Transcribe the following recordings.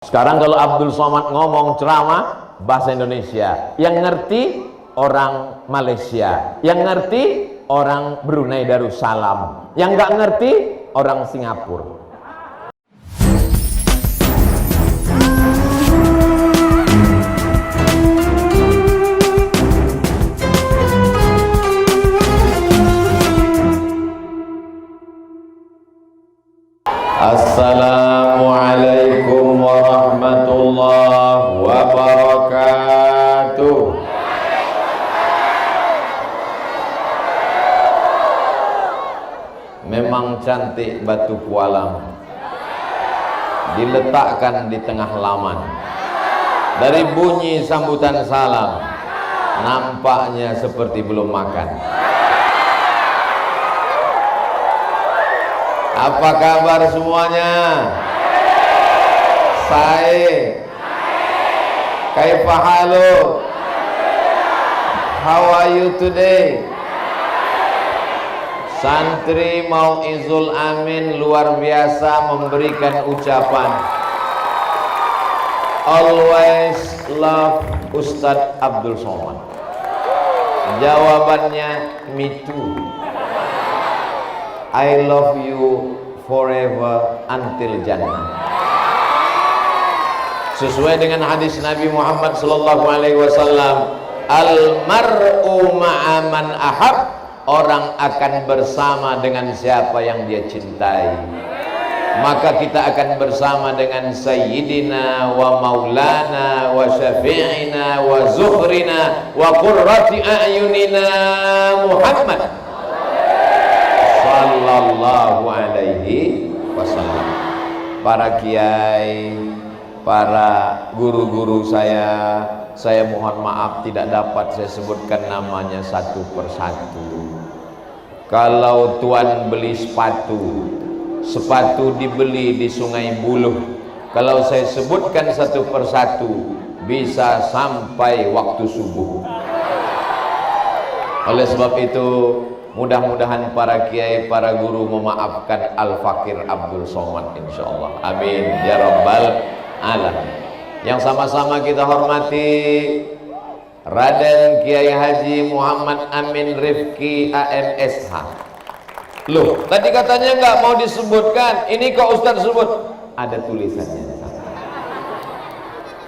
Sekarang kalau Abdul Somad ngomong ceramah bahasa Indonesia, yang ngerti orang Malaysia, yang ngerti orang Brunei Darussalam, yang nggak ngerti orang Singapura. Assalamualaikum warahmatullahi wabarakatuh. Memang cantik Batu Kualang, diletakkan di tengah laman. Dari bunyi sambutan salam, nampaknya seperti belum makan. Apa kabar semuanya? Saya Kaifa halu? How are you today? Santri Mau'izul Amin luar biasa memberikan ucapan always love Ustadz Abdul Somad. Jawabannya me too. I love you forever until Jannah. Sesuai dengan hadis Nabi Muhammad sallallahu alaihi wasallam, al mar'u ma'a man ahab, orang akan bersama dengan siapa yang dia cintai. Maka kita akan bersama dengan Sayyidina wa Maulana wa Syafi'ina wa Zuhrina wa Qurrati a'yunina Muhammad sallallahu alaihi wasallam. Para kiai, para guru-guru saya mohon maaf tidak dapat saya sebutkan namanya satu persatu. Kalau tuan beli sepatu dibeli di Sungai Buloh, kalau saya sebutkan satu persatu bisa sampai waktu subuh. Oleh sebab itu mudah-mudahan para kiai, para guru memaafkan Al-Fakir Abdul Somad insyaallah. Amin ya rabbal alamin. Yang sama-sama kita hormati Raden Kiai Haji Muhammad Amin Rifki AMSH. Loh, tadi katanya nggak mau disebutkan, ini kok Ustadz sebut? Ada tulisannya.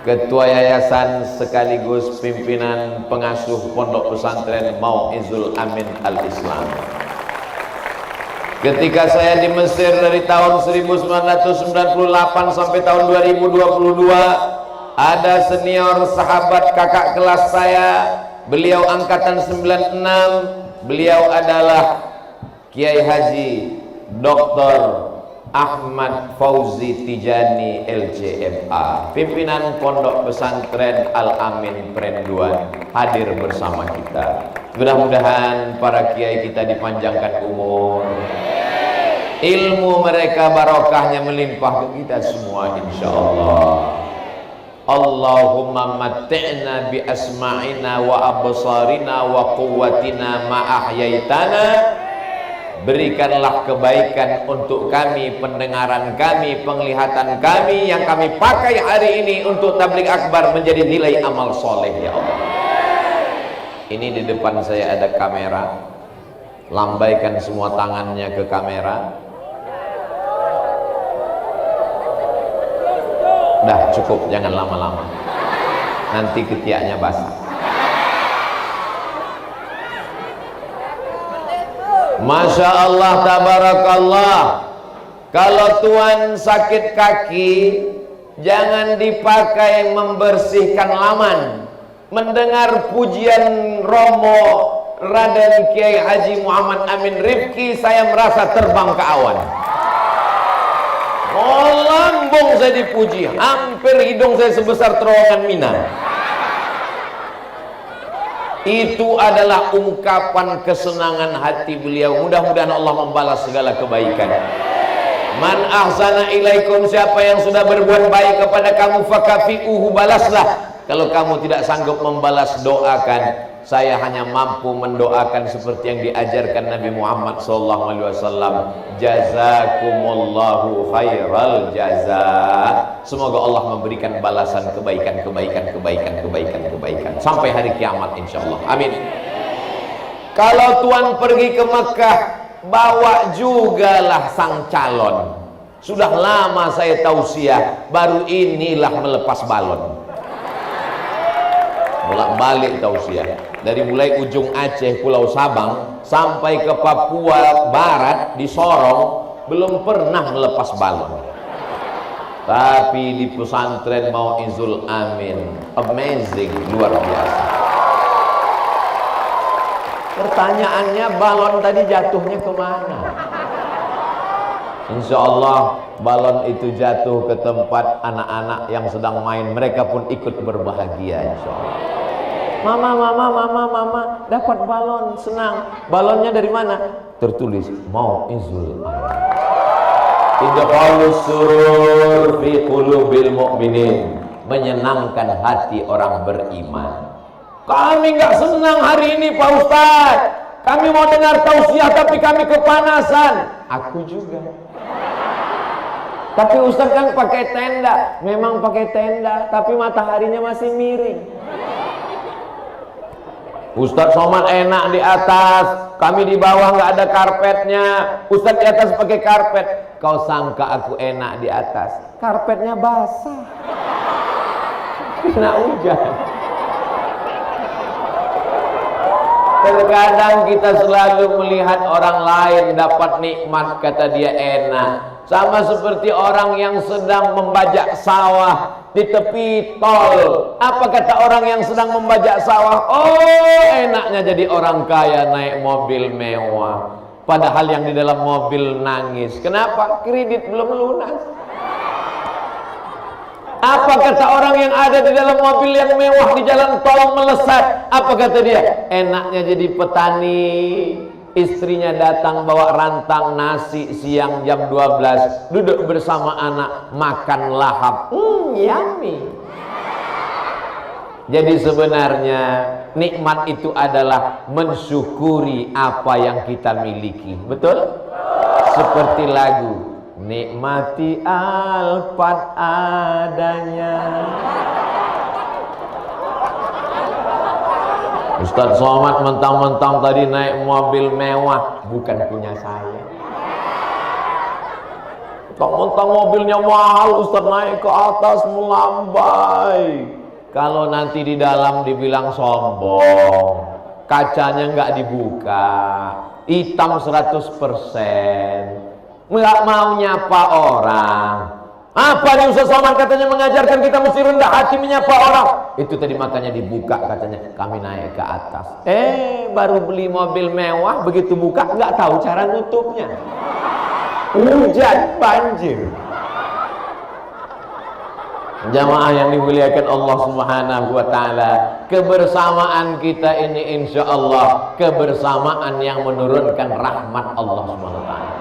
Ketua Yayasan sekaligus pimpinan pengasuh Pondok Pesantren Mau'izul Amin Al-Islam. Ketika saya di Mesir dari tahun 1998 sampai tahun 2022, ada senior sahabat kakak kelas saya, beliau angkatan 96, beliau adalah Kiai Haji Dr. Ahmad Fauzi Tijani LCMA, pimpinan Pondok Pesantren Al-Amin Perenduan, hadir bersama kita. Mudah-mudahan para kiai kita dipanjangkan umur, ilmu mereka barokahnya melimpah ke kita semua insyaallah. Allahumma matti'na bi asma'ina wa absarina wa quwwatina ma ahyaitana. Berikanlah kebaikan untuk kami, pendengaran kami, penglihatan kami yang kami pakai hari ini untuk tabligh akbar menjadi nilai amal soleh ya Allah. Ini di depan saya ada kamera, lambaikan semua tangannya ke kamera. Dah cukup, jangan lama-lama, nanti ketiaknya basah. Masya Allah, tabarakallah. Kalau tuan sakit kaki, jangan dipakai membersihkan laman. Mendengar pujian Romo Raden Kiai Haji Muhammad Amin Rifki, saya merasa terbang ke awan. Oh, lambung saya dipuji, hampir hidung saya sebesar terowongan Mina. Itu adalah ungkapan kesenangan hati beliau. Mudah-mudahan Allah membalas segala kebaikan. Man ahsana ilaikum, siapa yang sudah berbuat baik kepada kamu, fakafi'uhu, balaslah. Kalau kamu tidak sanggup membalas, doakan. saya hanya mampu mendoakan seperti yang diajarkan Nabi Muhammad SAW. Jazakumullahu khairal jazaa. Semoga Allah memberikan balasan kebaikan sampai hari kiamat insyaallah. Amin. Kalau tuan pergi ke Mekah, bawa jugalah sang calon. Sudah lama saya tausiah, baru inilah melepas balon. Bolak-balik tausiah. Dari mulai ujung Aceh, Pulau Sabang sampai ke Papua Barat di Sorong, belum pernah melepas balon. Tapi di pesantren Mau'izul Amin, amazing, luar biasa. Pertanyaannya, balon tadi jatuhnya kemana? Insya Allah balon itu jatuh ke tempat anak-anak yang sedang main. Mereka pun ikut berbahagia insya Allah. Mama, dapat balon, senang. Balonnya dari mana? Tertulis Mau'izul Amin. Idkhulus surur fi qulubil mu'minin. Menyenangkan hati orang beriman. Kami nggak senang hari ini Pak Ustaz. Kami mau dengar tausiah tapi kami kepanasan. Aku juga. Tapi Ustaz kan pakai tenda. Memang pakai tenda, tapi mataharinya masih miring. Ustaz Somad enak di atas, kami di bawah nggak ada karpetnya. Ustaz di atas pakai karpet. Kau sangka aku enak di atas? Karpetnya basah. Kena hujan. Terkadang kita selalu melihat orang lain dapat nikmat, kata dia enak. Sama seperti orang yang sedang membajak sawah di tepi tol. Apa kata orang yang sedang membajak sawah? Oh, enaknya jadi orang kaya, naik mobil mewah. Padahal yang di dalam mobil nangis. Kenapa? Kredit belum lunas. Apa kata orang yang ada di dalam mobil yang mewah di jalan tol melesat? Apa kata dia? Enaknya jadi petani. Istrinya datang bawa rantang nasi siang jam 12, duduk bersama anak makan lahap. Yummy. Jadi sebenarnya nikmat itu adalah mensyukuri apa yang kita miliki. Betul? Seperti lagu nikmati alfat adanya. Ustaz Somad mentang-mentang tadi naik mobil mewah, bukan punya saya. Mentang-mentang mobilnya mahal, Ustaz naik ke atas melambai. Kalau nanti di dalam dibilang sombong, kacanya nggak dibuka, hitam 100%, nggak mau nyapa orang. Apa nih Ustaz Somad katanya mengajarkan kita mesti rendah hati menyapa orang. Itu tadi makanya dibuka katanya kami naik ke atas. Baru beli mobil mewah, begitu buka nggak tahu cara nutupnya. Hujan, banjir. Jamaah yang dimuliakan Allah Subhanahu wa taala, kebersamaan kita ini insya Allah kebersamaan yang menurunkan rahmat Allah Subhanahu wa taala.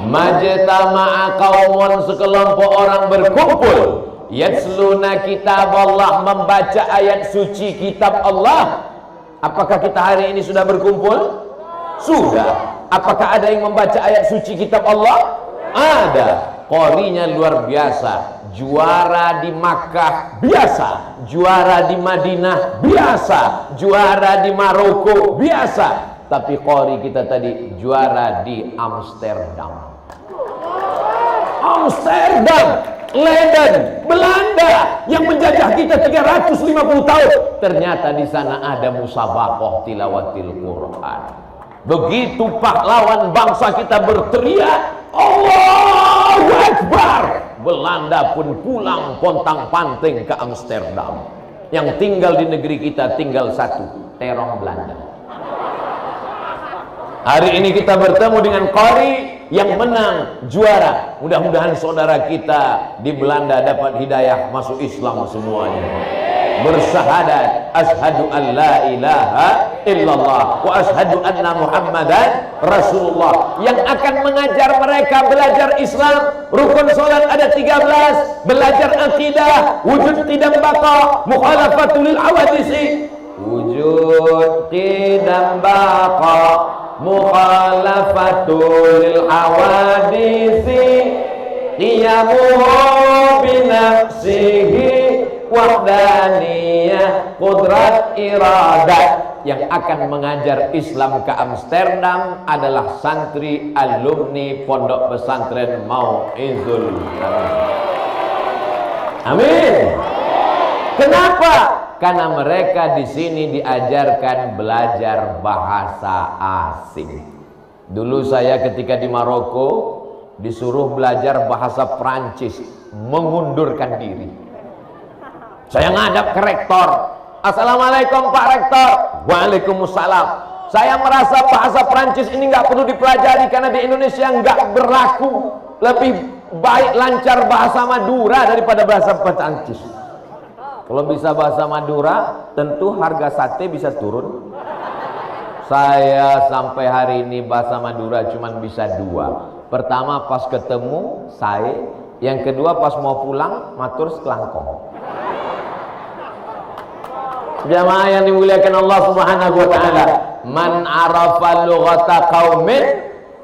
Majtama'a qaumun, sekelompok orang berkumpul, yatsluna kitab Allah, membaca ayat suci kitab Allah. Apakah kita hari ini sudah berkumpul? Sudah. Apakah ada yang membaca ayat suci kitab Allah? Ada. Qorinya luar biasa. Juara di Makkah biasa, juara di Madinah biasa, juara di Maroko biasa. Tapi qori kita tadi juara di Amsterdam. Amsterdam, Leiden, Belanda yang menjajah kita 350 tahun. Ternyata di sana ada musabaqah tilawatil Quran. Begitu pahlawan bangsa kita berteriak, Allahu Akbar, Belanda pun pulang pontang-panting ke Amsterdam. Yang tinggal di negeri kita tinggal satu, terong Belanda. Hari ini kita bertemu dengan qori yang menang, juara. Mudah-mudahan saudara kita di Belanda dapat hidayah masuk Islam semuanya. Bersyahadat asyhadu an la ilaha illallah wa asyhadu anna Muhammadan Rasulullah, yang akan mengajar mereka belajar Islam. Rukun salat ada 13, belajar akidah, wujud tidak baqa, mukhalafatul awadisi. wujud qidam baqa mukhalafatul hawadisi qiyamuhu binafsihi wahdaniyah qudrat iradat. Yang akan mengajar Islam ke Amsterdam adalah santri alumni Pondok Pesantren Mau'izul Amin. Kenapa? Karena mereka di sini diajarkan belajar bahasa asing. Dulu saya ketika di Maroko disuruh belajar bahasa Prancis, mengundurkan diri. Saya ngadap ke rektor, Assalamualaikum Pak Rektor. Waalaikumsalam. Saya merasa bahasa Prancis ini nggak perlu dipelajari karena di Indonesia nggak berlaku. Lebih baik lancar bahasa Madura daripada bahasa Prancis. Kalau bisa bahasa Madura, tentu harga sate bisa turun. Saya sampai hari ini bahasa Madura cuma bisa 2. Pertama pas ketemu saya, yang kedua pas mau pulang matur sekelangkong. Jamaah yang dimuliakan Allah Subhanahu wa taala, man arafa lughata qaumin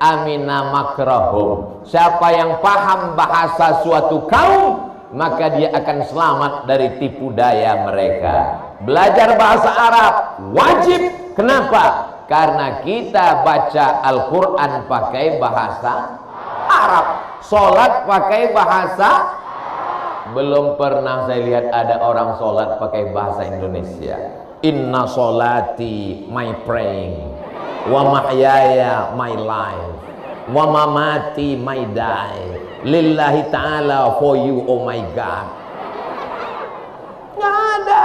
amina makrahum. Siapa yang paham bahasa suatu kaum, maka dia akan selamat dari tipu daya mereka. Belajar bahasa Arab wajib. Kenapa? Karena kita baca Al-Qur'an pakai bahasa Arab, sholat pakai bahasa. Belum pernah saya lihat ada orang sholat pakai bahasa Indonesia. Inna sholati my praying, wa mahyaya my life, wa mamati my die, lillahi ta'ala for you oh my God. Nggak ada.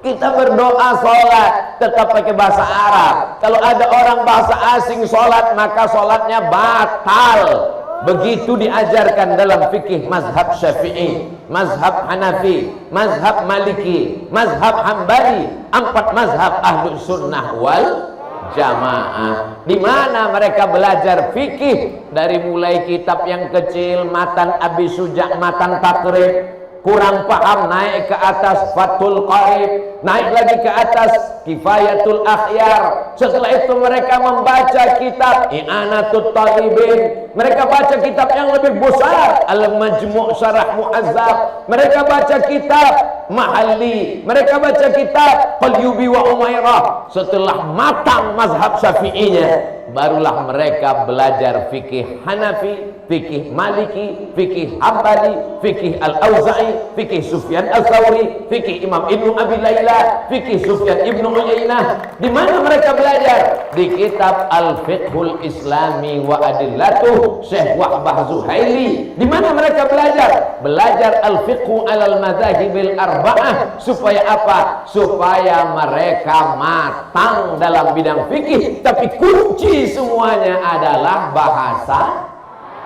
Kita berdoa sholat tetap pakai bahasa Arab. Kalau ada orang bahasa asing sholat, maka sholatnya batal. Begitu diajarkan dalam fikih mazhab Syafi'i, mazhab Hanafi, mazhab Maliki, mazhab Hambali, 4 mazhab Ahlus Sunnah wal Jamaah. Di mana mereka belajar fikih dari mulai kitab yang kecil, Matan Abi Suja', Matan Takrib, kurang paham naik ke atas Fathul Qarib, naik lagi ke atas Kifayatul Akhyar. Setelah itu mereka membaca kitab I'anatul Talibin. Mereka baca kitab yang lebih besar, Al-Majmu' Syarah Mu'azzab. Mereka baca kitab Mahalli. Mereka baca kitab Qalyubi wa Umairah. Setelah matang mazhab Syafi'inya, barulah mereka belajar fikih Hanafi, fikih Maliki, fikih Hambali, fikih Al-Auza'i, fikih Sufyan Al-Thawri, fikih Imam Ibnu Abi Layla, fikih Sufyan Ibnu Uyainah. Di mana mereka belajar? Di kitab Al-Fiqhul Islami wa Adillatuh Syekh Wahbah Zuhaili. Di mana mereka belajar? Belajar Al-Fiqhu alal Madzahibil Arba'ah. Supaya apa? Supaya mereka matang dalam bidang fikih. Tapi kunci semuanya adalah bahasa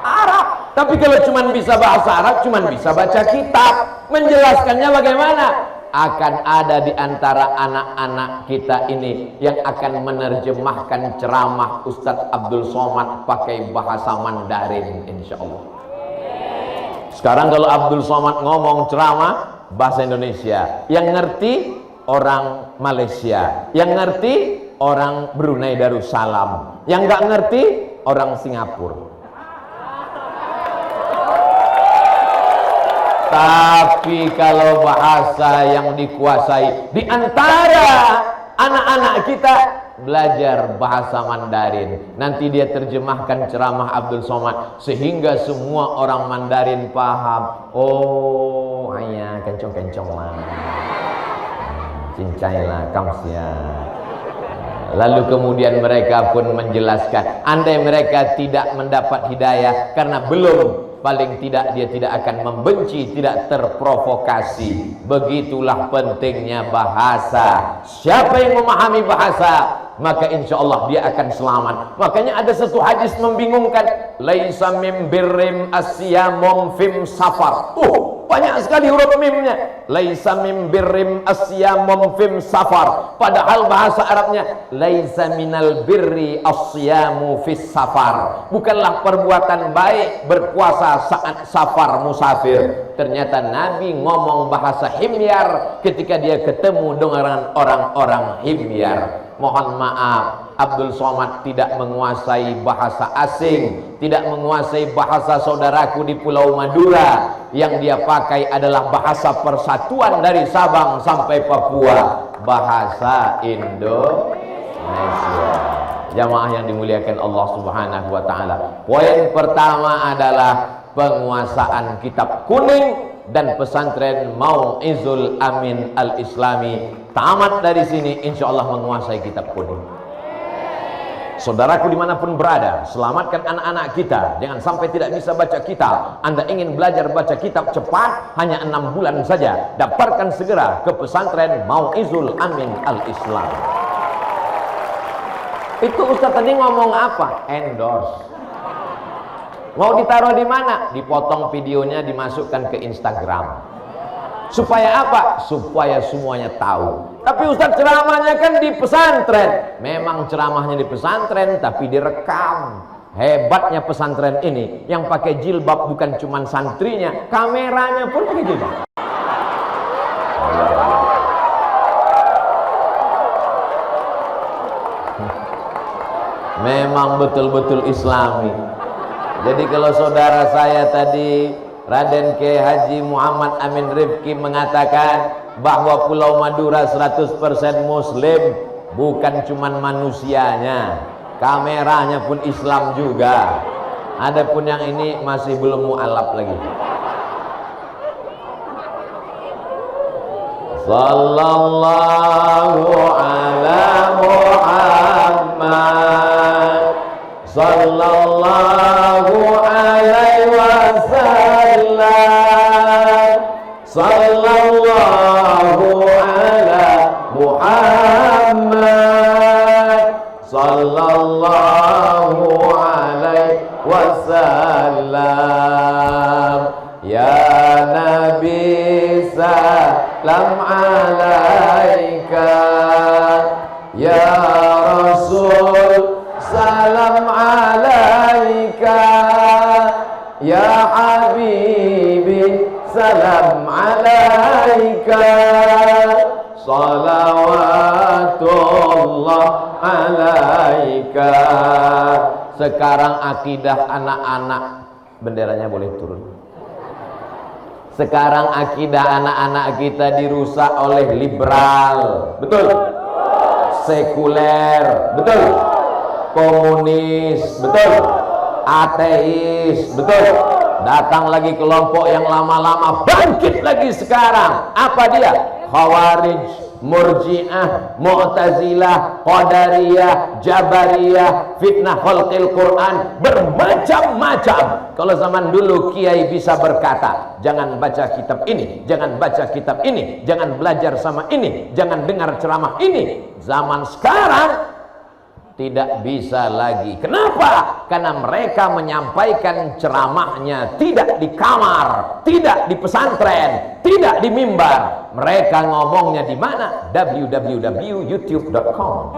Arab. Tapi kalau cuma bisa bahasa Arab, cuma bisa baca kitab. Menjelaskannya bagaimana? Akan ada di antara anak-anak kita ini yang akan menerjemahkan ceramah Ustadz Abdul Somad pakai bahasa Mandarin, insya Allah. Sekarang kalau Abdul Somad ngomong ceramah bahasa Indonesia, yang ngerti orang Malaysia, yang ngerti orang Brunei Darussalam, yang nggak ngerti orang Singapura. Tapi kalau bahasa yang dikuasai di antara anak-anak kita belajar bahasa Mandarin, nanti dia terjemahkan ceramah Abdul Somad sehingga semua orang Mandarin paham. Oh, ayah kencong-kencong lah, cincai lah, kamsia. Lalu kemudian mereka pun menjelaskan, andai mereka tidak mendapat hidayah karena belum, paling tidak dia tidak akan membenci, tidak terprovokasi. Begitulah pentingnya bahasa. Siapa yang memahami bahasa, maka insya Allah dia akan selamat. Makanya ada satu hadis membingungkan, laisa mim birrim asyamum fim safar. banyak sekali huruf mimnya. Laisa mim birrim asyamum fim safar, padahal bahasa Arabnya laisa minal birri asyamu fis safar, bukanlah perbuatan baik berpuasa saat safar musafir. Ternyata Nabi ngomong bahasa himyar ketika dia ketemu dengan orang-orang himyar. Mohon maaf, Abdul Somad tidak menguasai bahasa asing, tidak menguasai bahasa saudaraku di Pulau Madura. Yang dia pakai adalah bahasa persatuan dari Sabang sampai Papua, bahasa Indonesia. Jamaah yang dimuliakan Allah Subhanahu wa taala. Poin pertama adalah penguasaan kitab kuning dan pesantren Mau'izul Amin Al-Islami. Tamat dari sini insya Allah menguasai kitab kuning. Saudaraku dimanapun berada, selamatkan anak-anak kita, jangan sampai tidak bisa baca kitab. Anda ingin belajar baca kitab cepat, hanya 6 bulan saja, daftarkan segera ke pesantren Mau'izul Amin Al-Islam. Itu Ustaz tadi ngomong apa? Endorse. Mau ditaruh di mana? Dipotong videonya, dimasukkan ke Instagram. Supaya apa? Supaya semuanya tahu. Tapi Ustaz ceramahnya kan di pesantren. Memang ceramahnya di pesantren, tapi direkam. Hebatnya pesantren ini, yang pakai jilbab bukan cuma santrinya, kameranya pun pakai jilbab. Memang betul-betul Islami. Jadi kalau saudara saya tadi Raden K. Haji Muhammad Amin Rifki mengatakan bahwa Pulau Madura 100% Muslim, bukan cuman manusianya, kameranya pun Islam juga. Adapun yang ini masih belum mu'alaf lagi. Sallallahu ala Muhammad, sallallahu alaihi wasallam, sallallahu ala Muhammad, sallallahu alaihi wasallam. Ya Nabi salam alaika, ya Rasul salam alaika, ya Habibi salam alaika, salawatullah alaika. Sekarang akidah anak-anak, benderanya boleh turun. Sekarang akidah anak-anak kita dirusak oleh liberal, betul? Sekuler, betul? Komunis, betul? Ateis, betul? Datang lagi kelompok yang lama-lama bangkit lagi sekarang. Apa dia? Khawarij, Murji'ah, Mu'tazilah, Qadariyah, Jabariyah, fitnah khalqil Quran, bermacam-macam. Kalau zaman dulu kiai bisa berkata, jangan baca kitab ini, jangan baca kitab ini, jangan belajar sama ini, jangan dengar ceramah ini. Zaman sekarang tidak bisa lagi. Kenapa? Karena mereka menyampaikan ceramahnya tidak di kamar, tidak di pesantren, tidak di mimbar. Mereka ngomongnya di mana? www.youtube.com.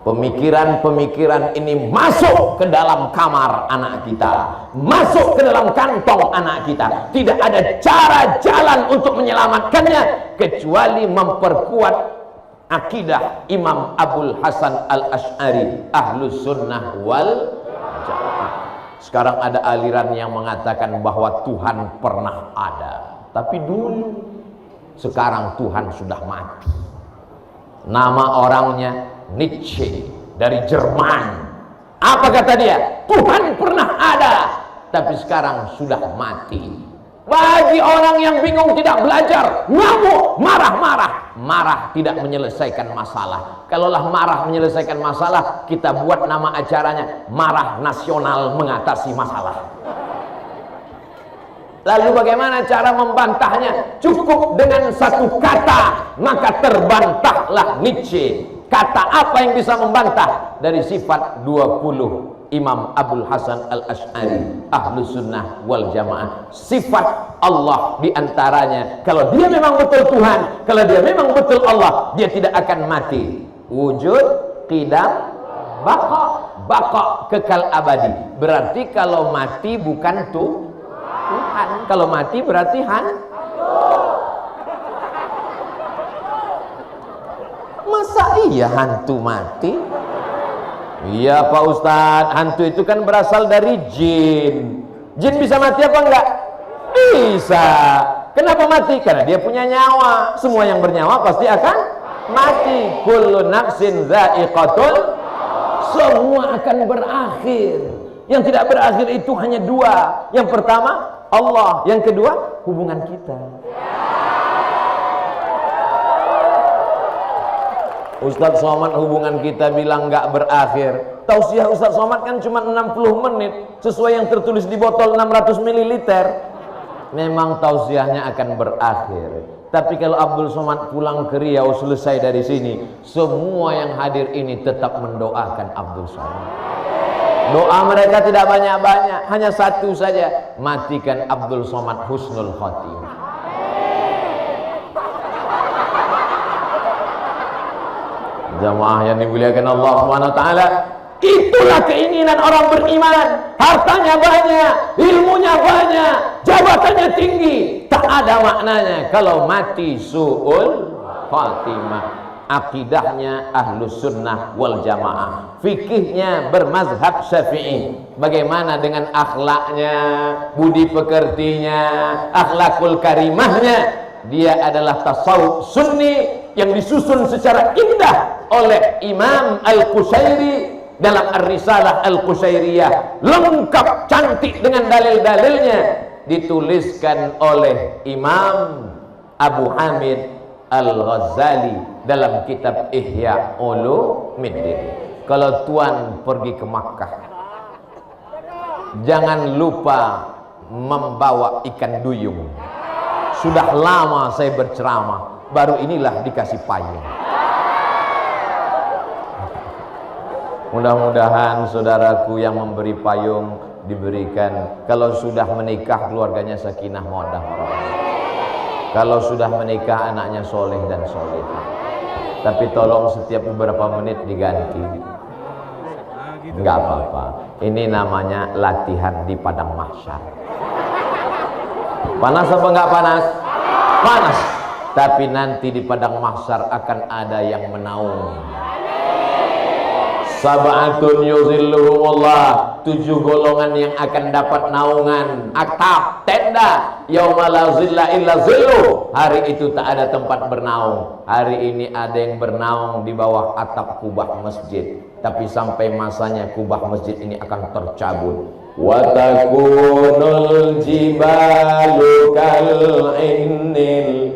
Pemikiran-pemikiran ini masuk ke dalam kamar anak kita, masuk ke dalam kantong anak kita. Tidak ada cara jalan untuk menyelamatkannya kecuali memperkuat akidah Imam Abul Hasan Al-Asy'ari, Ahlus Sunnah wal Jamaah. Sekarang ada aliran yang mengatakan bahwa Tuhan pernah ada, tapi dulu. Sekarang Tuhan sudah mati. Nama orangnya Nietzsche dari Jerman. Apa kata dia? Tuhan pernah ada, tapi sekarang sudah mati. Bagi orang yang bingung, tidak belajar, ngamuk, marah-marah. Marah tidak menyelesaikan masalah. Kalaulah marah menyelesaikan masalah, kita buat nama acaranya Marah Nasional Mengatasi Masalah. Lalu bagaimana cara membantahnya? Cukup dengan satu kata, maka terbantahlah Nietzsche. Kata apa yang bisa membantah? Dari sifat 20 Imam Abdul Hasan Al-Asy'ari, Ahlus Sunnah wal Jamaah. Sifat Allah diantaranya, kalau dia memang betul Tuhan, kalau dia memang betul Allah, dia tidak akan mati. Wujud, qidam, baqa kekal abadi. Berarti kalau mati bukan Tuhan, kalau mati berarti masa iya hantu mati? Iya Pak Ustadz, hantu itu kan berasal dari jin. Jin bisa mati apa enggak? Bisa. Kenapa mati? Karena dia punya nyawa. Semua yang bernyawa pasti akan mati. Kullu nafsin dha'iqatul, semua akan berakhir. Yang tidak berakhir itu hanya dua. Yang pertama Allah, yang kedua hubungan kita. Ustadz Somad hubungan kita bilang nggak berakhir. Tausiah Ustadz Somad kan cuma 60 menit sesuai yang tertulis di botol 600 ml. Memang tausiahnya akan berakhir. Tapi kalau Abdul Somad pulang ke Riau selesai dari sini, semua yang hadir ini tetap mendoakan Abdul Somad. Doa mereka tidak banyak-banyak, hanya satu saja, matikan Abdul Somad husnul khotimah. Jamaah yang dimuliakan Allah SWT, itulah keinginan orang beriman. Hartanya banyak, ilmunya banyak, jabatannya tinggi, tak ada maknanya kalau mati su'ul khatimah. Akidahnya Ahlus Sunnah wal Jamaah, fikihnya bermazhab Syafi'i. Bagaimana dengan akhlaknya, budi pekertinya, akhlakul karimahnya? Dia adalah tasawuf sunni yang disusun secara indah oleh Imam Al-Qushairi dalam Ar-Risalah Al-Qushairiyah, lengkap cantik dengan dalil-dalilnya, dituliskan oleh Imam Abu Hamid Al-Ghazali dalam kitab Ihya Ulumuddin. Kalau tuan pergi ke Makkah, jangan lupa membawa ikan duyung. Sudah lama saya berceramah, baru inilah dikasih payung. Mudah-mudahan saudaraku yang memberi payung diberikan, kalau sudah menikah keluarganya sakinah mawaddah warahmah. Kalau sudah menikah anaknya soleh dan solehah. Tapi tolong setiap beberapa menit diganti. Enggak apa-apa. Ini namanya latihan di padang mahsyar. Panas apa enggak panas? Panas. Tapi nanti di padang mahsyar akan ada yang menaung. Sab'atun yuzilluhumullah, 7 golongan yang akan dapat naungan atap tenda yauma la zilla illa zilluh. Hari itu tak ada tempat bernaung. Hari ini ada yang bernaung di bawah atap kubah masjid, tapi sampai masanya kubah masjid ini akan tercabut. Wa takunul jibalu kal'innil,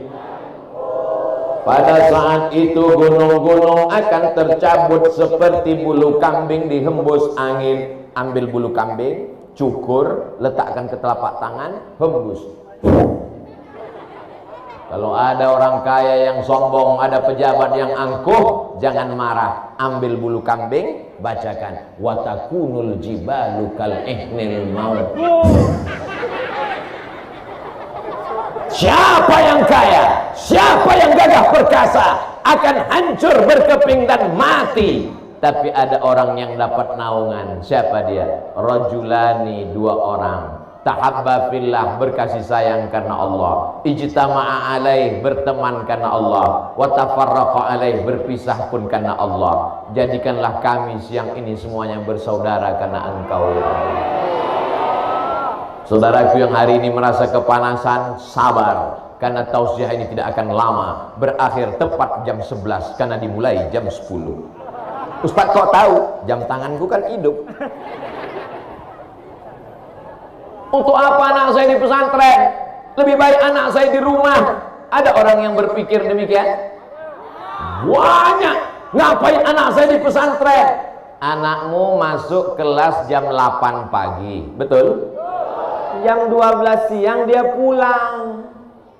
pada saat itu gunung-gunung akan tercabut seperti bulu kambing dihembus angin. Ambil bulu kambing, cukur, letakkan ke telapak tangan, hembus. Kalau ada orang kaya yang sombong, ada pejabat yang angkuh, jangan marah. Ambil bulu kambing, bacakan wa takunul jibalu kal'ihnil maut. Siapa yang kaya, siapa yang gagah perkasa akan hancur berkeping dan mati. Tapi ada orang yang dapat naungan. Siapa dia? Rajulani, 2 orang. Tahabba fillah, berkasih sayang karena Allah. Ijtama'a alaih, berteman karena Allah. Wa tafarraqa alaih, berpisah pun karena Allah. Jadikanlah kami siang ini semuanya bersaudara karena Engkau ya Allah. Saudaraku yang hari ini merasa kepanasan, sabar, karena tausiah ini tidak akan lama, berakhir tepat jam 11 karena dimulai jam 10. Ustaz kok tahu? Jam tanganku kan hidup. Untuk apa anak saya di pesantren? Lebih baik anak saya di rumah. Ada orang yang berpikir demikian? Banyak. Ngapain anak saya di pesantren? Anakmu masuk kelas jam 8 pagi, betul? Jam 12 siang dia pulang.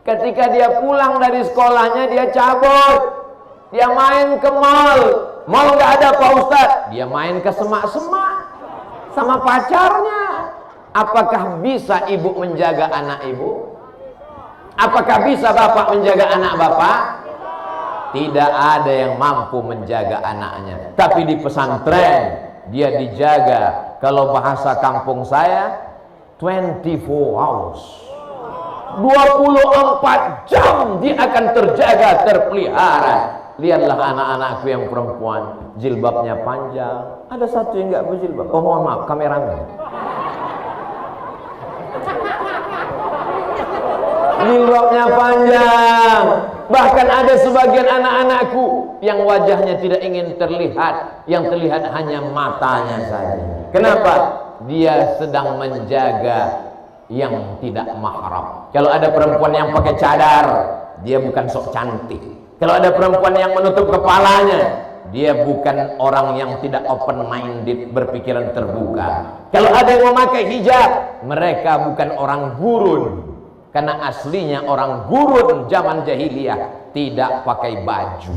Ketika dia pulang dari sekolahnya, dia cabut, dia main ke mall. Mall nggak ada Pak Ustadz, dia main ke semak-semak. sama pacarnya. Apakah bisa ibu menjaga anak ibu? Apakah bisa bapak menjaga anak bapak? Tidak ada yang mampu menjaga anaknya. Tapi di pesantren dia dijaga. Kalau bahasa kampung saya 24 hours, 24 jam dia akan terjaga, terpelihara. Lihatlah anak-anakku yang perempuan, jilbabnya panjang. Ada satu yang nggak berjilbab. Oh mohon maaf, kameramen. Jilbabnya panjang. Bahkan ada sebagian anak-anakku yang wajahnya tidak ingin terlihat, yang terlihat hanya matanya saja. Kenapa? Dia sedang menjaga yang tidak mahram. Kalau ada perempuan yang pakai cadar, dia bukan sok cantik. Kalau ada perempuan yang menutup kepalanya, dia bukan orang yang tidak open minded, berpikiran terbuka. Kalau ada yang memakai hijab, mereka bukan orang gurun. Karena aslinya orang gurun zaman jahiliyah tidak pakai baju.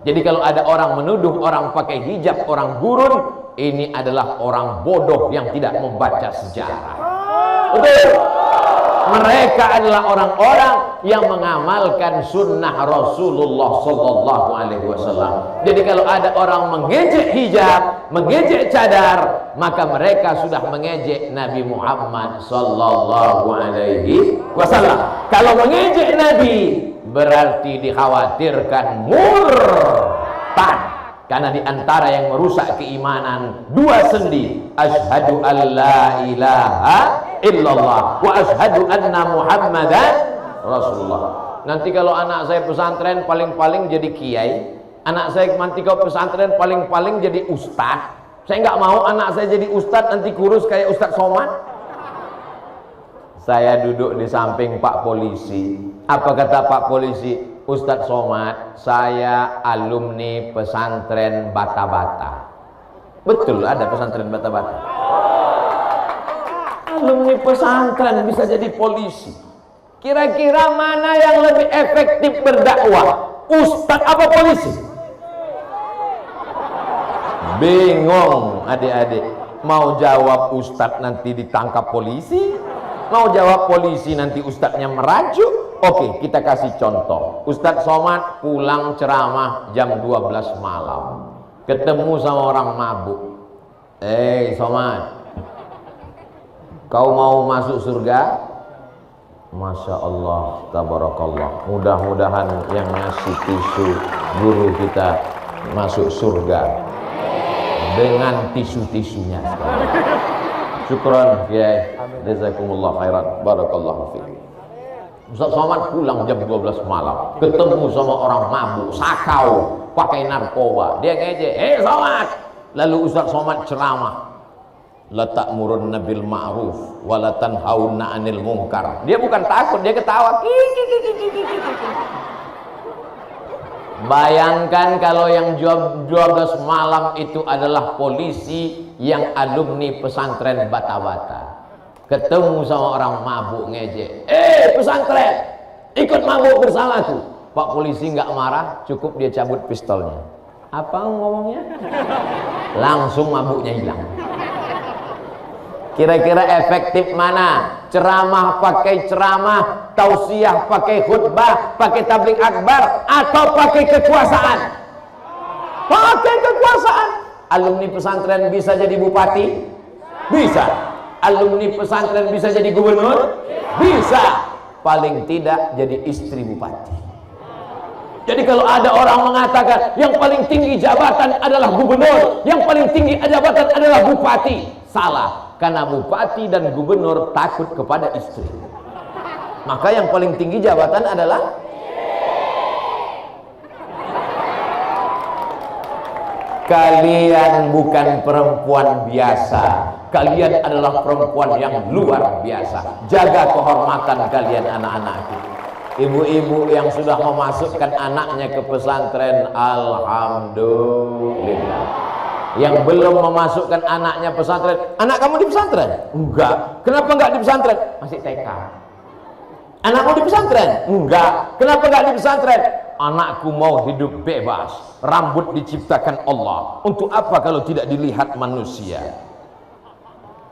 Jadi kalau ada orang menuduh orang pakai hijab orang gurun, ini adalah orang bodoh yang tidak membaca sejarah. Betul. Mereka adalah orang-orang yang mengamalkan sunnah Rasulullah Sallallahu Alaihi Wasallam. Jadi kalau ada orang mengejek hijab, mengejek cadar, maka mereka sudah mengejek Nabi Muhammad Sallallahu Alaihi Wasallam. Kalau mengejek Nabi, berarti dikhawatirkan murtad. Karena di antara yang merusak keimanan dua sendi, asyhadu an la ilaha illallah wa asyhadu anna muhammadan rasulullah. Nanti kalau anak saya pesantren paling-paling jadi kiai, anak saya nanti kalau pesantren paling-paling jadi ustad. Saya nggak mau anak saya jadi ustad nanti kurus kayak Ustadz Somad. Saya duduk di samping Pak Polisi. Apa kata Pak Polisi? Ustadz Somad, saya alumni pesantren Bata-Bata. Betul, ada pesantren Bata-Bata. Alumni pesantren bisa jadi polisi. Kira-kira mana yang lebih efektif berdakwah? Ustadz apa polisi? Bingung adik-adik. Mau jawab ustadz nanti ditangkap polisi, mau jawab polisi nanti ustadznya merajuk. Oke, kita kasih contoh. Ustadz Somad pulang ceramah jam 12 malam, ketemu sama orang mabuk. Somad, kau mau masuk surga? Masya Allah, tabarakallah. Mudah-mudahan yang ngasih tisu guru kita masuk surga dengan tisu-tisunya. Syukran, Kiai. Jazakumullah khairan. Barakallahu fiik. Ustadz Somad pulang jam 12 malam, ketemu sama orang mabuk, sakau, pakai narkoba. Dia ngejek, Somad. Lalu Ustadz Somad ceramah, la ta'murunna bil ma'ruf wa la tanhauna 'anil munkar. Dia bukan takut, dia ketawa. Bayangkan kalau yang 12 malam itu adalah polisi yang alumni pesantren Bata-Bata. Ketemu sama orang mabuk ngejek, pesantren, ikut mabuk bersamaku. Pak polisi nggak marah, cukup dia cabut pistolnya. Apa ngomongnya? Langsung mabuknya hilang. Kira-kira efektif mana? Ceramah pakai ceramah, tausiah pakai khutbah, pakai tabligh akbar, atau pakai kekuasaan? Pakai kekuasaan. Alumni pesantren bisa jadi bupati? Bisa. Alumni pesantren bisa jadi gubernur? Bisa. Paling tidak jadi istri bupati. Jadi kalau ada orang mengatakan yang paling tinggi jabatan adalah gubernur, yang paling tinggi jabatan adalah bupati, salah. Karena bupati dan gubernur takut kepada istri. Maka yang paling tinggi jabatan adalah kalian. Bukan perempuan biasa. Kalian adalah perempuan yang luar biasa. Jaga kehormatan kalian anak-anakku. Ibu-ibu yang sudah memasukkan anaknya ke pesantren, alhamdulillah. Yang belum memasukkan anaknya pesantren, anak kamu di pesantren? Enggak. Kenapa enggak di pesantren? Masih TK. Anakmu di pesantren? Enggak. Kenapa enggak di pesantren? Anakku mau hidup bebas. Rambut diciptakan Allah. Untuk apa kalau tidak dilihat manusia?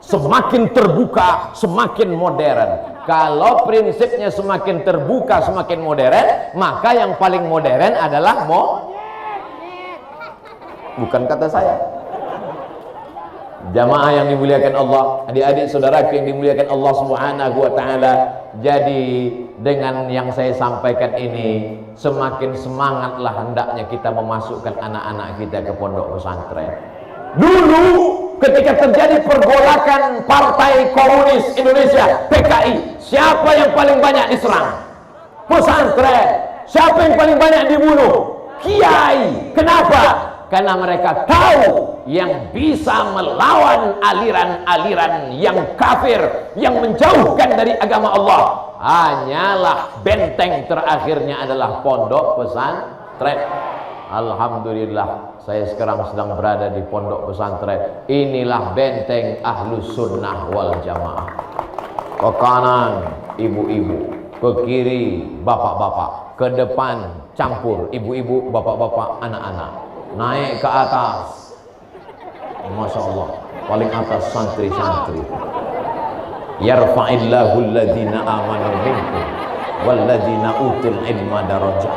Semakin terbuka, semakin modern. Kalau prinsipnya semakin terbuka, semakin modern, maka yang paling modern adalah bukan kata saya. Jamaah yang dimuliakan Allah, adik-adik saudaraku yang dimuliakan Allah Subhanahu wa taala. Jadi dengan yang saya sampaikan ini, semakin semangatlah hendaknya kita memasukkan anak-anak kita ke pondok pesantren. Dulu ketika terjadi pergolakan Partai Komunis Indonesia (PKI), siapa yang paling banyak diserang? Pesantren. Siapa yang paling banyak dibunuh? Kiai. Kenapa? Karena mereka tahu yang bisa melawan aliran-aliran yang kafir, yang menjauhkan dari agama Allah, hanyalah benteng terakhirnya adalah pondok pesantren. Alhamdulillah, saya sekarang sedang berada di pondok pesantren. Inilah benteng Ahlus Sunnah wal Jamaah. Ke kanan ibu-ibu, ke kiri bapak-bapak, ke depan campur ibu-ibu, bapak-bapak, anak-anak. Naik ke atas, Masya Allah, paling atas santri-santri. Yarfa'illahu alladhina amanu minkum walladhina utul ilma darajat.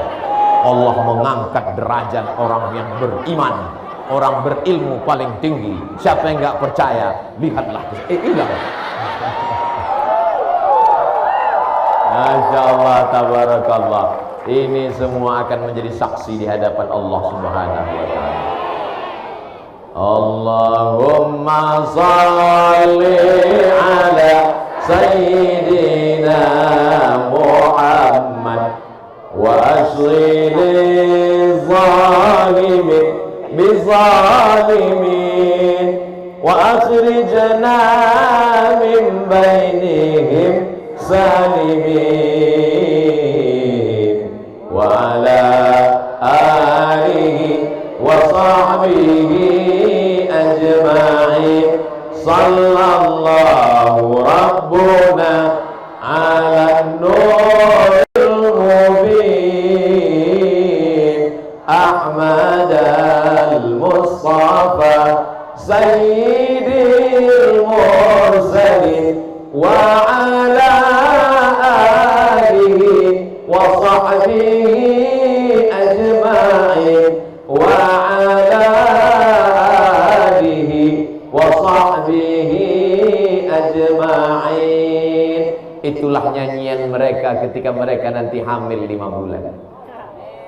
Allah mengangkat derajat orang yang beriman, orang berilmu paling tinggi. Siapa yang nggak percaya, lihatlah. Hilang. Masya Allah, tabarakallah. Ini semua akan menjadi saksi di hadapan Allah Subhanahu wa ta'ala. Allahumma salli ala Sayyidina Muhammad wa asli zalimin bizalimin wa akhrijna min bainihim salimin wa ala alihi wa sahbihi ajma'in. Sallallahu rabbuna ala nuril mubin Ahmad al-Mustafa sayyidil mursalin wa ala alihi wa sahbihi ajma'in wa ala alihi wa sahbihi ajma'in. Itulah nyanyian mereka ketika mereka nanti hamil 5 bulan.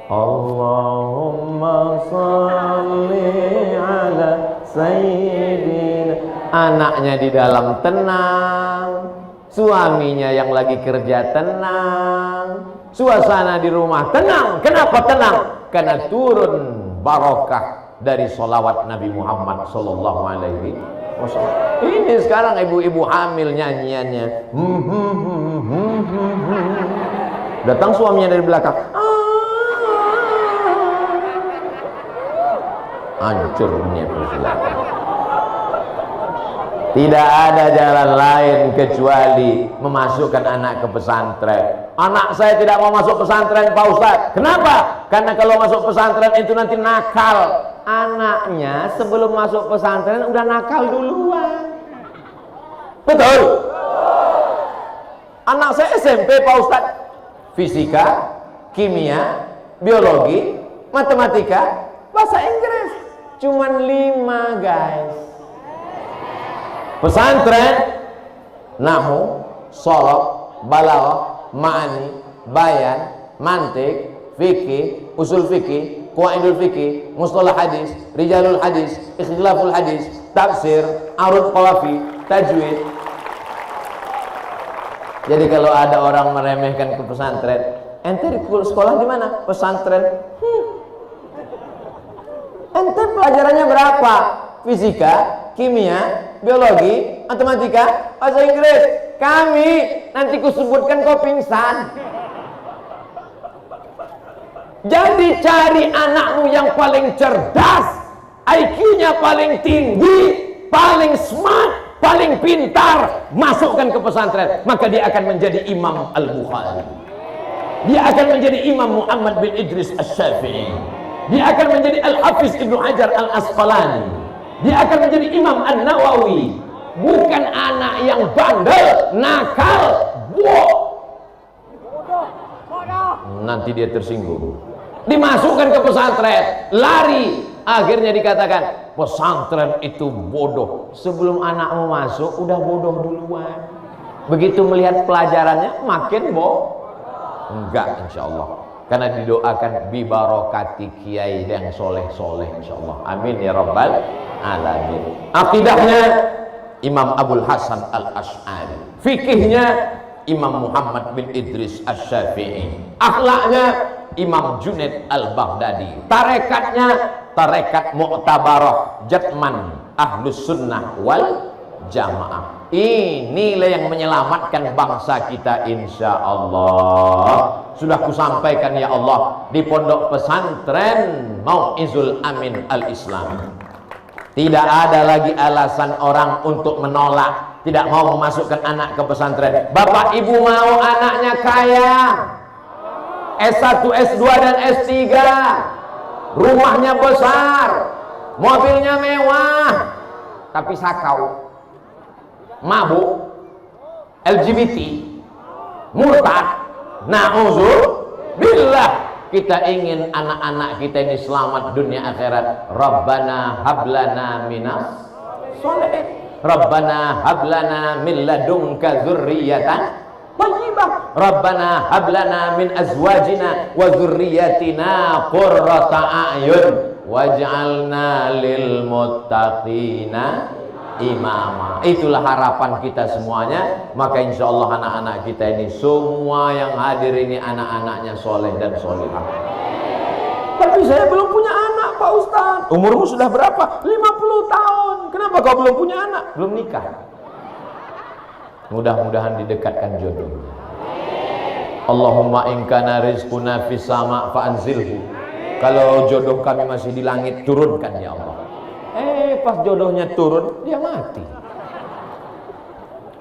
Allahumma salli ala sayyidina. Anaknya di dalam tenang, suaminya yang lagi kerja tenang, suasana di rumah tenang. Kenapa tenang? Karena turun barokah dari sholawat Nabi Muhammad sallallahu alaihi wasallam. Ini sekarang ibu-ibu hamil nyanyiannya. Datang suaminya dari belakang. Hancur dunia persilatan. Tidak ada jalan lain kecuali memasukkan anak ke pesantren. Anak saya tidak mau masuk pesantren, Pak Ustadz. Kenapa? Karena kalau masuk pesantren itu nanti nakal. Anaknya sebelum masuk pesantren udah nakal duluan. Betul? Anak saya SMP, Pak Ustadz. Fisika, kimia, biologi, matematika, bahasa Inggris. Cuman 5, guys. Pesantren, nahwu, shoroh, balaghah, ma'ani, bayan, mantik, fikih, usul fikih, qawaidul fikih, mustalah hadis, rijalul hadis, ikhtilaful hadis, tafsir, arud qawafi, tajwid. Jadi kalau ada orang meremehkan ke pesantren, ente di sekolah di mana? Pesantren. Ente pelajarannya berapa? Fisika, kimia, biologi, matematika, bahasa Inggris. Kami nanti kusebutkan kau pingsan. Jadi cari anakmu yang paling cerdas, IQ-nya paling tinggi, paling smart, paling pintar, masukkan ke pesantren, maka dia akan menjadi Imam Al-Bukhari. Dia akan menjadi Imam Muhammad bin Idris Asy-Syafi'i. Dia akan menjadi Al-Hafiz Ibnu Hajar Al-Asqalani. Dia akan menjadi Imam An-Nawawi. bukan anak yang bandel, nakal, nanti dia tersinggung, dimasukkan ke pesantren, lari, akhirnya dikatakan pesantren itu bodoh. Sebelum anakmu masuk udah bodoh duluan, begitu melihat pelajarannya makin enggak, insya Allah, karena didoakan bibarokati kiai yang soleh-soleh, insya Allah, amin ya rabbal alamin. Akidahnya Imam Abul Hasan Al-Asy'ari, fikihnya Imam Muhammad bin Idris Asy-Syafi'i, akhlaknya Imam Junaid Al-Baghdadi, tarekatnya tarekat Mu'tabarah Jatman Ahlus Sunnah wal Jamaah. Inilah yang menyelamatkan bangsa kita, insya Allah. Sudah kusampaikan ya Allah di pondok pesantren Mau'izul Amin Al-Islam. Tidak ada lagi alasan orang untuk menolak, tidak mau memasukkan anak ke pesantren. Bapak ibu mau anaknya kaya, S1, S2 dan S3, rumahnya besar, mobilnya mewah, tapi sakau, mabuk, LGBT, murtad, na'udzubillah. Kita ingin anak-anak kita ini selamat dunia akhirat. Rabbana hablana minas sholihin, Rabbana hablana min ladunka dzurriyyatan thayyibah, Rabbana hablana min azwajina wa dzurriyyatina qurrata a'yun waj'alna lil muttaqina imama. Itulah harapan kita semuanya. Maka insya Allah anak-anak kita ini semua yang hadir ini anak-anaknya soleh dan solehah. Tapi saya belum punya anak Pak Ustadz. Umurmu sudah berapa? 50 tahun. Kenapa kau belum punya anak? Belum nikah. Mudah-mudahan didekatkan jodoh. Allahumma in kana rizquna fis sama' fa'anzilhu. Kalau jodoh kami masih di langit, turunkan ya Allah. Pas jodohnya turun, dia mati.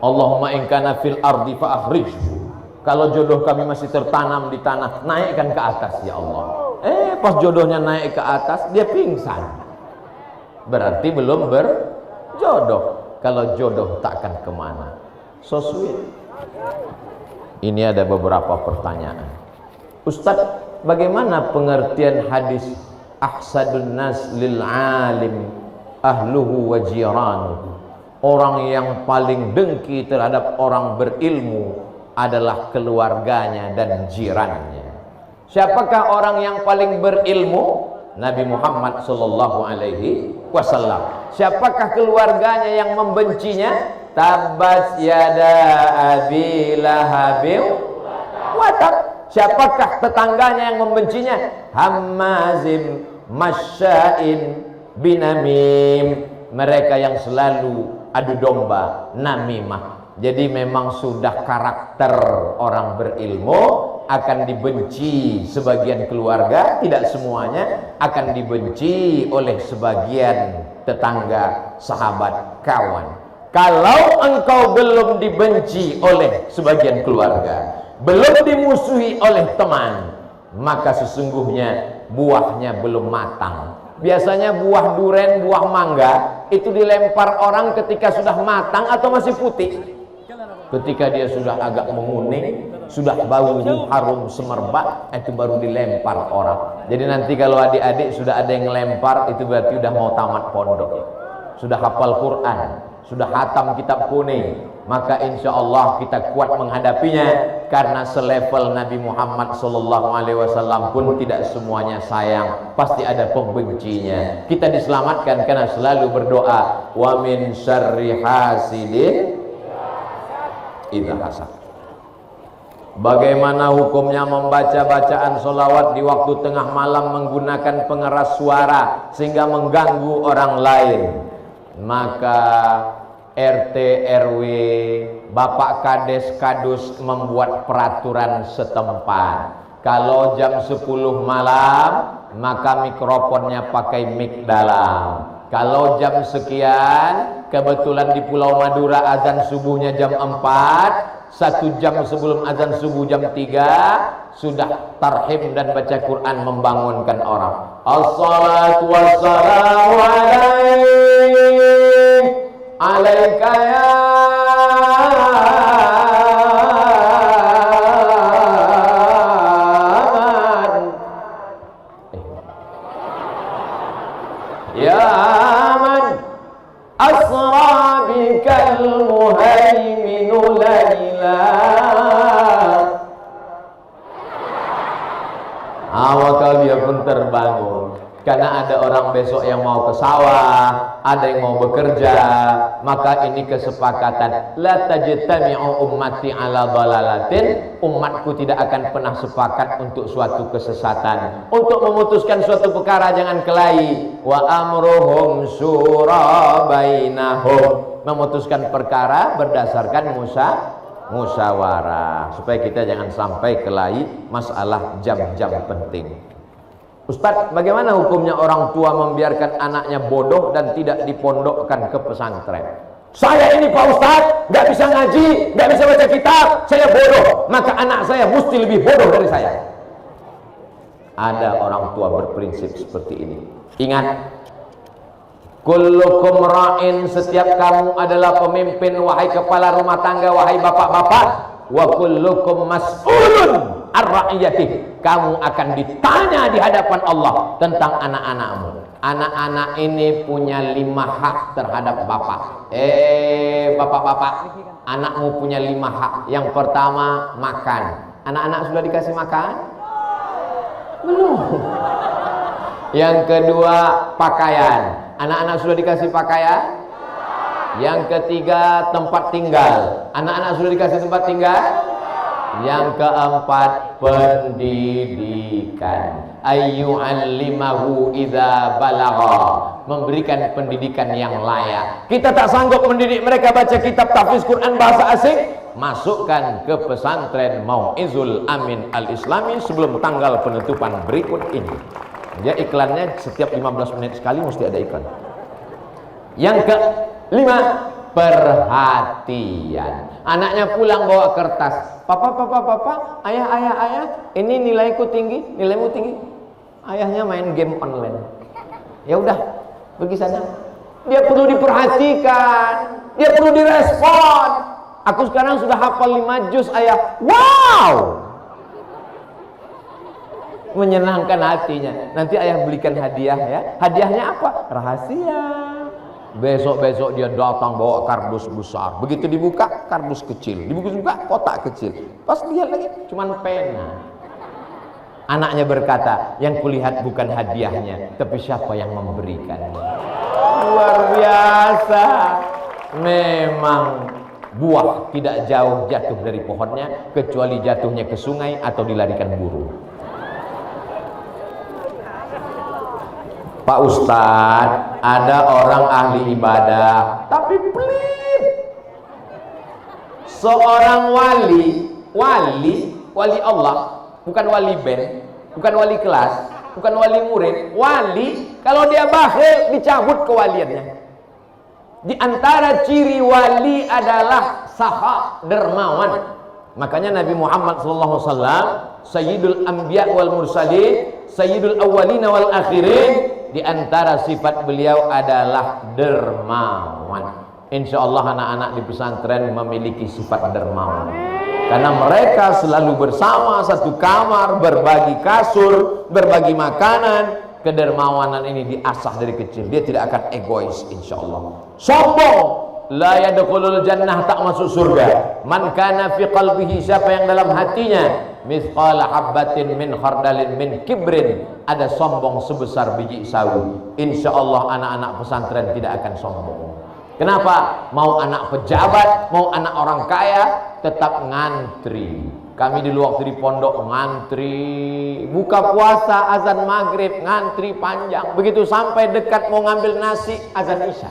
Allahumma in kana fil ardi fa akhrijhu. Kalau jodoh kami masih tertanam di tanah, naikkan ke atas ya Allah. Pas jodohnya naik ke atas, dia pingsan. Berarti belum berjodoh. Kalau jodoh takkan kemana. So sweet. Ini ada beberapa pertanyaan. Ustadz, bagaimana pengertian hadis ahsadun nas lil alim ahluhu wa jiranuhu? Orang yang paling dengki terhadap orang berilmu adalah keluarganya dan jirannya. Siapakah orang yang paling berilmu? Nabi Muhammad sallallahu alaihi wasallam. Siapakah keluarganya yang membencinya? Tabbat yada abi lahabin wa tab. Siapakah tetangganya yang membencinya? Hammazim masya'in binamim. Mereka yang selalu adu domba, namimah. Jadi memang sudah karakter orang berilmu, akan dibenci sebagian keluarga, tidak semuanya, akan dibenci oleh sebagian tetangga, sahabat, kawan. Kalau engkau belum dibenci oleh sebagian keluarga, belum dimusuhi oleh teman, maka sesungguhnya buahnya belum matang. Biasanya buah duren, buah mangga itu dilempar orang ketika sudah matang atau masih putih. Ketika dia sudah agak menguning, sudah baunya harum semerbak, itu baru dilempar orang. Jadi nanti kalau adik-adik sudah ada yang lempar, itu berarti sudah mau tamat pondok, sudah hafal Quran, sudah hatam kitab kuning. Maka insya Allah kita kuat menghadapinya, karena selevel Nabi Muhammad SAW pun tidak semuanya sayang, pasti ada pembencinya. Kita diselamatkan karena selalu berdoa, wa min syarri hasidin idza hasad. Bagaimana hukumnya membaca bacaan sholawat di waktu tengah malam menggunakan pengeras suara sehingga mengganggu orang lain? Maka RT RW, Bapak Kades Kadus membuat peraturan setempat. Kalau jam 10 malam, maka mikrofonnya pakai mic dalam. Kalau jam sekian, kebetulan di Pulau Madura azan subuhnya jam 4, 1 jam sebelum azan subuh jam 3 sudah tarhim dan baca Quran membangunkan orang. Assalatu wassalamu alaik alaika ya man asra bikal muhaiminu laila. Maka dia pun terbangun, karena ada orang besok yang mau ke sawah, ada yang mau bekerja. Maka ini kesepakatan, la tajtami'u ummati ala dhalalatin, umatku tidak akan pernah sepakat untuk suatu kesesatan. Untuk memutuskan suatu perkara jangan kelahi. Wa amruhum syura bainahum, memutuskan perkara berdasarkan musyawarah, supaya kita jangan sampai kelahi masalah jam-jam penting. Ustadz, bagaimana hukumnya orang tua membiarkan anaknya bodoh dan tidak dipondokkan ke pesantren? Saya ini Pak Ustadz, nggak bisa ngaji, nggak bisa baca kitab, saya bodoh, maka anak saya mesti lebih bodoh dari saya. Ada orang tua berprinsip seperti ini. Ingat, kullukum ra'in, setiap kamu adalah pemimpin, wahai kepala rumah tangga, wahai bapak-bapak. Wa kullukum mas'ulun ar-ra'iyatih, kamu akan ditanya di hadapan Allah tentang anak-anakmu. Anak-anak ini punya 5 hak terhadap bapak. Bapak-bapak, anakmu punya 5 hak. Yang pertama, makan. Anak-anak sudah dikasih makan? Belum. Yang kedua, pakaian. Anak-anak sudah dikasih pakaian? Yang ketiga, tempat tinggal. Anak-anak sudah dikasih tempat tinggal? Yang keempat, pendidikan. Ayyu'allimahu idza balagha, memberikan pendidikan yang layak. Kita tak sanggup mendidik mereka baca kitab tahfiz Quran bahasa asing, masukkan ke pesantren Mau'izul Amin Al-Islami sebelum tanggal penutupan berikut ini. Ya, iklannya setiap 15 menit sekali mesti ada iklan. Yang ke-5, perhatian. Anaknya pulang bawa kertas. Papa, ayah, ini nilaiku tinggi, nilaimu tinggi. Ayahnya main game online. Ya udah, pergi sana. Dia perlu diperhatikan, dia perlu direspon. Aku sekarang sudah hafal 5 juz, ayah. Wow! Menyenangkan hatinya. Nanti ayah belikan hadiah ya. Hadiahnya apa? Rahasia. Besok-besok dia datang bawa kardus besar. Begitu dibuka, kardus kecil. Dibuka, kotak kecil. Pas lihat lagi, cuman pena. Anaknya berkata, yang kulihat bukan hadiahnya, tapi siapa yang memberikannya. Luar biasa. Memang buah tidak jauh jatuh dari pohonnya, kecuali jatuhnya ke sungai atau dilarikan burung. Pak Ustadz, ada orang ahli ibadah tapi pelit. Seorang wali Allah, bukan wali band, bukan wali kelas, bukan wali murid, wali. Kalau dia bakhil, dicabut kewaliannya. Di antara ciri wali adalah saha, dermawan. Makanya Nabi Muhammad SAW, Sayyidul Anbiya wal Mursalin, Sayyidul Awwalina wal Akhirin, di antara sifat beliau adalah dermawan. Insya Allah anak-anak di pesantren memiliki sifat dermawan, karena mereka selalu bersama satu kamar, berbagi kasur, berbagi makanan. Kedermawanan ini diasah dari kecil. Dia tidak akan egois, insya Allah. Sombong, la yadkhulul jannah, tak masuk surga. Man kana fi qalbihi, siapa yang dalam hatinya mithqala habbatin min khardalin min kibrin, ada sombong sebesar biji sawi, insya Allah anak-anak pesantren tidak akan sombong. Kenapa? Mau anak pejabat, mau anak orang kaya, tetap ngantri. Kami dulu waktu di pondok ngantri, buka puasa, azan maghrib, ngantri panjang. Begitu sampai dekat mau ngambil nasi, azan isya.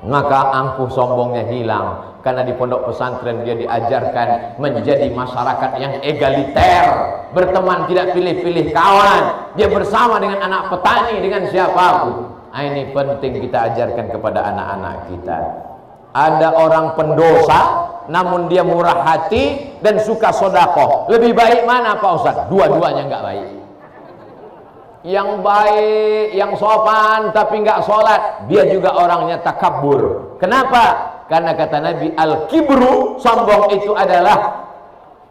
Maka angkuh sombongnya hilang, karena di pondok pesantren dia diajarkan menjadi masyarakat yang egaliter, berteman tidak pilih-pilih kawan, dia bersama dengan anak petani, dengan siapapun. Ini penting kita ajarkan kepada anak-anak kita. Ada orang pendosa namun dia murah hati dan suka sodakoh, lebih baik mana Pak Ustadz? Dua-duanya nggak baik. yang baik, yang sopan tapi nggak sholat, dia juga orangnya takabur. Kenapa? Karena kata Nabi, al-kibru, sombong itu adalah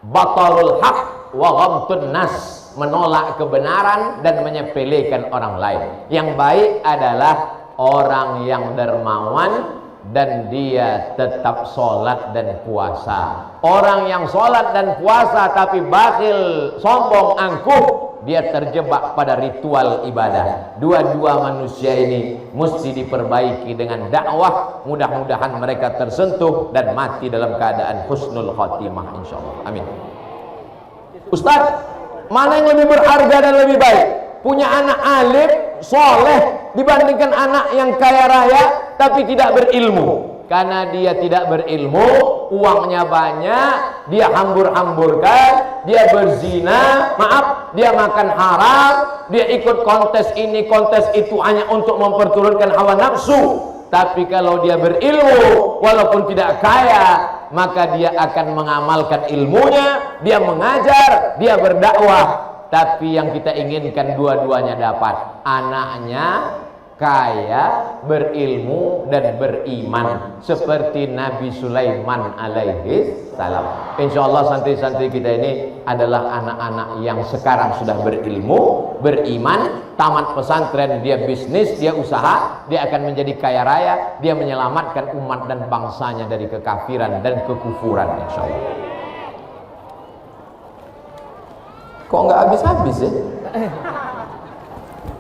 batalul haq wa ghamtun nas, menolak kebenaran dan menyepelekan orang lain. Yang baik adalah orang yang dermawan dan dia tetap sholat dan puasa. Orang yang sholat dan puasa tapi bakhil, sombong, angkuh, dia terjebak pada ritual ibadah. Dua-dua manusia ini mesti diperbaiki dengan dakwah. Mudah-mudahan mereka tersentuh dan mati dalam keadaan husnul khotimah, insyaallah. Amin. Ustaz, mana yang lebih berharga dan lebih baik? Punya anak alim, soleh, dibandingkan anak yang kaya raya tapi tidak berilmu. Karena dia tidak berilmu, uangnya banyak, dia hambur-hamburkan, dia berzina, maaf, dia makan haram, dia ikut kontes ini, kontes itu hanya untuk memperturunkan hawa nafsu. Tapi kalau dia berilmu, walaupun tidak kaya, maka dia akan mengamalkan ilmunya, dia mengajar, dia berdakwah. Tapi yang kita inginkan dua-duanya dapat, anaknya kaya, berilmu dan beriman seperti Nabi Sulaiman alaihi salam. Insyaallah santri-santri kita ini adalah anak-anak yang sekarang sudah berilmu, beriman, tamat pesantren, dia bisnis, dia usaha, dia akan menjadi kaya raya, dia menyelamatkan umat dan bangsanya dari kekafiran dan kekufuran, insyaallah. Kok nggak habis-habis ya?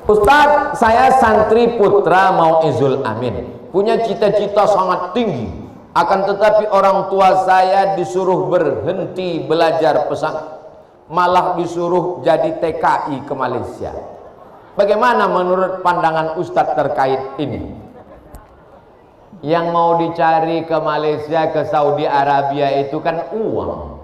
Ustaz, saya santri putra mau izul amin, punya cita-cita sangat tinggi, akan tetapi orang tua saya disuruh berhenti belajar pesantren, malah disuruh jadi TKI ke Malaysia. Bagaimana menurut pandangan Ustaz terkait ini? Yang mau dicari ke Malaysia, ke Saudi Arabia itu kan uang.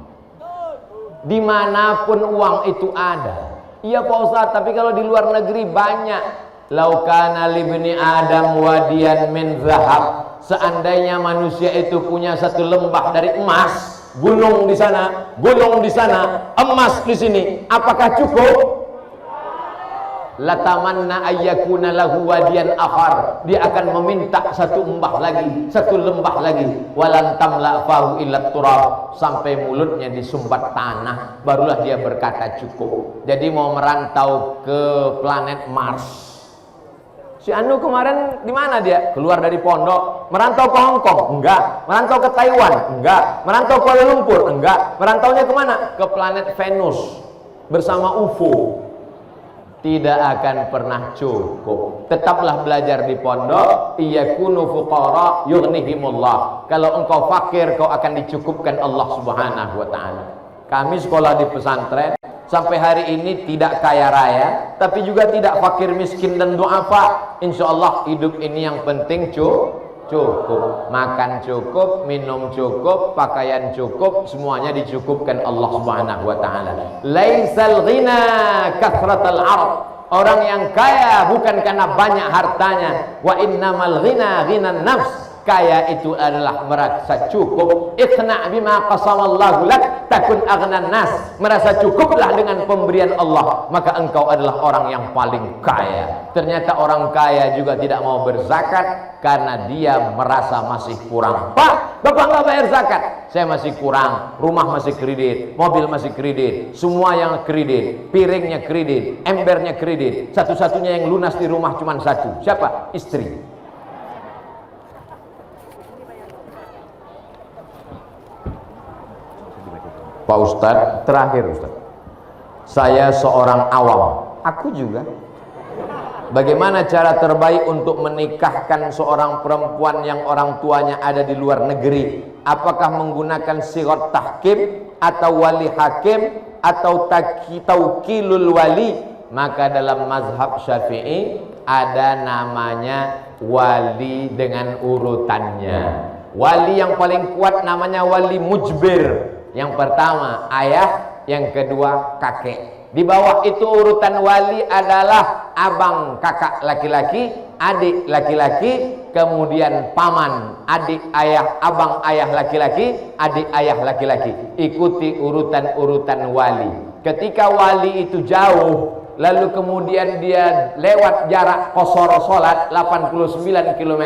Dimanapun uang itu ada. Iya Pak Ustaz, tapi kalau di luar negeri banyak. Laukana libni Adam wadiyan min zahab, seandainya manusia itu punya satu lembah dari emas, gunung di sana, emas di sini, apakah cukup? Latamanna ayyakuna lahu wadiyan akhar, dia akan meminta satu lembah lagi, walan tamla fahu illa turab, sampai mulutnya disumbat tanah barulah dia berkata cukup. Jadi mau merantau ke planet Mars. Si Anu kemarin di mana dia? Keluar dari pondok, merantau ke Hong Kong? Enggak. Merantau ke Taiwan? Enggak. Merantau ke Kuala Lumpur? Enggak. Merantaunya kemana? Ke planet Venus bersama UFO. Tidak akan pernah cukup. Tetaplah belajar di pondok. Iyakunu fuqara yughnihimullah. Kalau engkau fakir, kau akan dicukupkan Allah Subhanahu wa ta'ala. Kami sekolah di pesantren sampai hari ini tidak kaya raya, tapi juga tidak fakir miskin dan du'afa. Insyaallah hidup ini yang penting cukup, makan cukup, minum cukup, pakaian cukup, semuanya dicukupkan Allah Subhanahu wa ta'ala. Laisal ghina kathratal arab, orang yang kaya bukan karena banyak hartanya, wa innamal ghina ghinan nafs, kaya itu adalah merasa cukup. Iqna bima qasamallahu lak takun aghnan nas, merasa cukuplah dengan pemberian Allah, maka engkau adalah orang yang paling kaya. Ternyata orang kaya juga tidak mau berzakat karena dia merasa masih kurang. Pak, Bapak nggak bayar zakat, saya masih kurang, rumah masih kredit, mobil masih kredit, semua yang kredit, piringnya kredit, embernya kredit, satu-satunya yang lunas di rumah cuma satu, siapa? Istri. Pak Ustadz, terakhir Ustadz, saya seorang awam, aku juga. Bagaimana cara terbaik untuk menikahkan seorang perempuan yang orang tuanya ada di luar negeri? Apakah menggunakan sirat tahkim atau wali hakim atau taukilul wali? Maka dalam mazhab Syafi'i ada namanya wali dengan urutannya. Wali yang paling kuat namanya wali mujbir. Yang pertama ayah, yang kedua kakek. Di bawah itu urutan wali adalah abang kakak laki-laki, adik laki-laki, kemudian paman, adik ayah, abang ayah laki-laki, adik ayah laki-laki. Ikuti urutan-urutan wali. Ketika wali itu jauh, lalu kemudian dia lewat jarak qasar salat 89 km,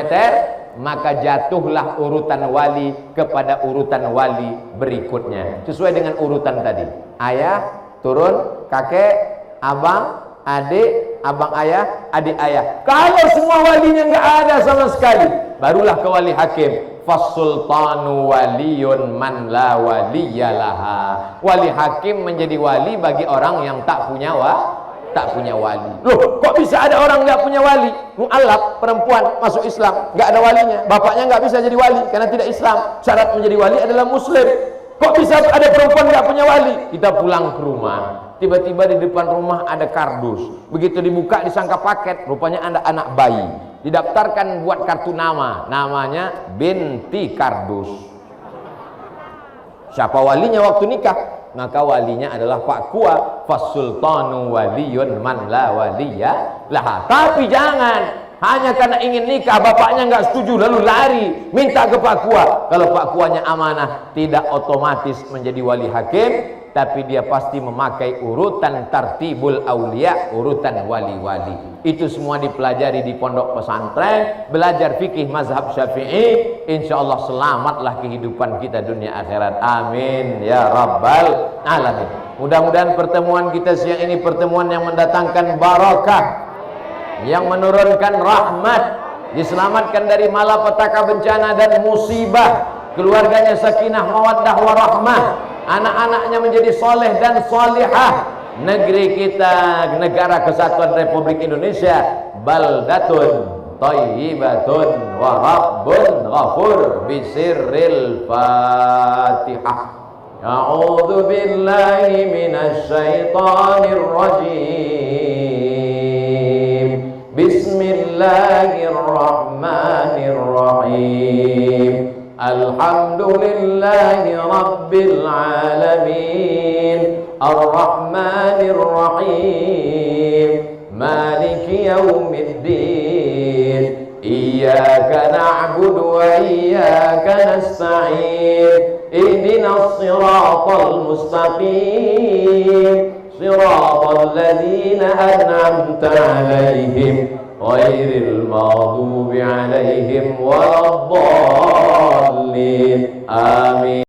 maka jatuhlah urutan wali kepada urutan wali berikutnya sesuai dengan urutan tadi. Ayah turun, kakek, abang, adik, abang ayah, adik ayah. Kalau semua walinya nggak ada sama sekali, barulah ke wali hakim. Fasultanu waliyun man la waliyalaha. Wali hakim menjadi wali bagi orang yang tak punya wali. Loh, kok bisa ada orang nggak punya wali? Mu'allaf, perempuan masuk Islam, nggak ada walinya. Bapaknya nggak bisa jadi wali karena tidak Islam. Syarat menjadi wali adalah muslim. Kok bisa ada perempuan nggak punya wali? Kita pulang ke rumah, tiba-tiba di depan rumah ada kardus. Begitu dibuka disangka paket, rupanya ada anak bayi. Didaftarkan buat kartu nama, namanya binti kardus. Siapa walinya waktu nikah? Maka walinya adalah Pak Kua. Fasultanu waliyun man la waliya lah. Tapi jangan hanya karena ingin nikah bapaknya nggak setuju lalu lari minta ke Pak Kua. Kalau Pak Kuanya amanah, tidak otomatis menjadi wali hakim, tapi dia pasti memakai urutan tartibul aulia, urutan wali-wali. Itu semua dipelajari di pondok pesantren, belajar fikih mazhab Syafi'i. Insyaallah selamatlah kehidupan kita dunia akhirat. Amin ya rabbal alamin. Mudah-mudahan pertemuan kita siang ini pertemuan yang mendatangkan barakah, yang menurunkan rahmat, diselamatkan dari malapetaka, bencana dan musibah, keluarganya sakinah mawaddah warahmah, anak-anaknya menjadi soleh dan solihah. Negeri kita, negara kesatuan Republik Indonesia, baldatun thayyibatun wa rabbun ghafur. Bisirril Fatihah. A'udzu billahi minasy syaithanir rajim. Bismillahirrahmanirrahim. Alhamdulillahi rabbil alamin. Ar-Rahmanir Rahim. Maliki yaumiddin. Iyyaka na'budu wa iyyaka nasta'in. Ihdinas siratal mustaqim. Siratal ladzina an'amta 'alaihim ghairil maghdubi 'alaihim waladdallin. Amin.